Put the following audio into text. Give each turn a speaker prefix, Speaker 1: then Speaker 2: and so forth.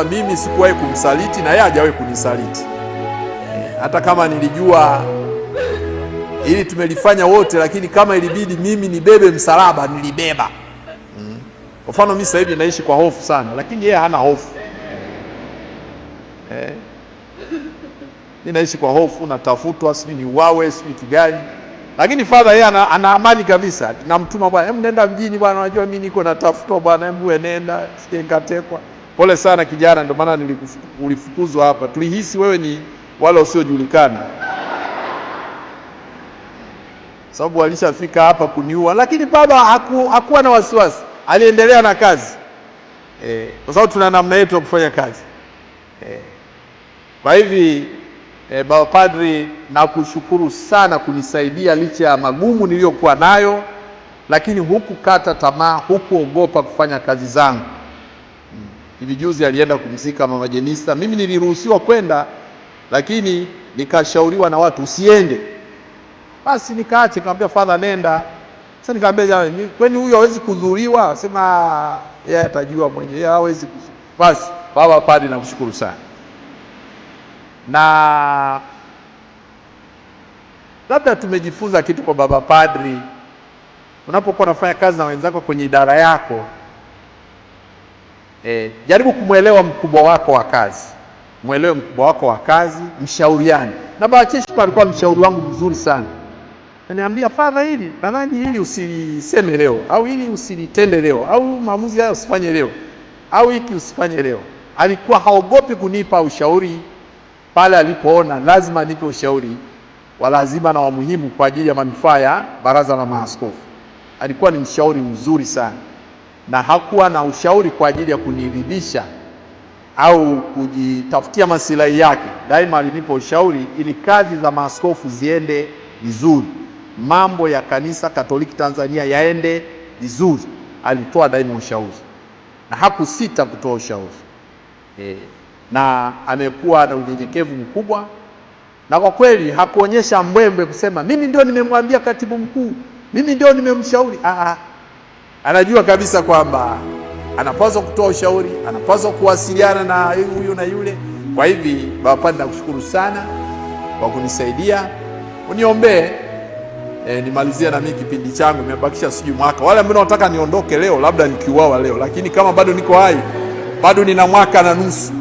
Speaker 1: Mimi sikuwahi kumsaliti na yeye hajawahi kunisaliti. Hata kama nilijua ili tumelifanya wote, lakini kama ilibidi mimi nibebe msalaba nilibeba. Kwa mfano mimi sasa hivi naishi kwa hofu sana, lakini yeye hana hofu. Mimi naishi kwa hofu, natafutwa, sijui ni uawe, sijui kitu gani. Lakini father yeye ana amani kabisa. Namtuma bwana, hebu nenda mjini bwana, unajua mimi niko natafutwa bwana, hebu nenda, sije nikatekwa. Pole sana kijana, ndio maana ulifukuzwa hapa. Tulihisi wewe ni wale usiojulikana, sababu alishafika hapa kuniua. Lakini baba hakuwa na wasiwasi, aliendelea na kazi. Kwa sababu tuna namna yetu ya kufanya kazi. Kwa hivi baba padri, nakushukuru sana kunisaidia licha ya magumu niliyokuwa nayo, lakini hukukata tamaa, hukuogopa kufanya kazi zangu. Hivi juzi alienda kumzika mama Jenista. Mimi niliruhusiwa kwenda, lakini nikashauriwa na watu usiende. Basi nikaache, nikamwambia father nenda. Sasa nikamwambia jamani, kwani huyu hawezi kudhuriwa? Sema yeye atajua mwenyewe, yeye hawezi. Basi baba padri, nakushukuru sana. Na labda tumejifunza kitu kwa baba padri. Unapokuwa unafanya kazi na wenzako kwenye idara yako, jaribu kumwelewa mkubwa wako wa kazi. Mwelewe mkubwa wako wa kazi, mshauriane. Na baba Cheshpa alikuwa mshauri wangu mzuri sana. Ananiambia, father, hili nadhani hili usiseme leo, au hili usilitende leo, au maamuzi haya usifanye leo, au hiki usifanye leo. Alikuwa haogopi kunipa ushauri pale alipoona lazima nipe ushauri wa lazima na wa muhimu kwa ajili ya manufaa ya baraza la maaskofu. Alikuwa ni mshauri mzuri sana, na hakuwa na ushauri kwa ajili ya kuniridhisha au kujitafutia maslahi yake. Daima alinipa ushauri ili kazi za maaskofu ziende vizuri, mambo ya kanisa Katoliki Tanzania yaende vizuri. Alitoa daima ushauri na hakusita kutoa ushauri. Na amekuwa na unyenyekevu mkubwa, na kwa kweli hakuonyesha mbwembwe kusema mimi ndio nimemwambia katibu mkuu, mimi ndio nimemshauri. Anajua kabisa kwamba anapaswa kutoa ushauri, anapaswa kuwasiliana na huyu na yule. Kwa hivi baba padri, nakushukuru sana kwa kunisaidia. Uniombee nimalizia na mimi kipindi changu, nimebakisha sijui mwaka. Wale ambao wanataka niondoke leo, labda nikiuawa leo, lakini kama bado niko hai, bado nina mwaka na nusu.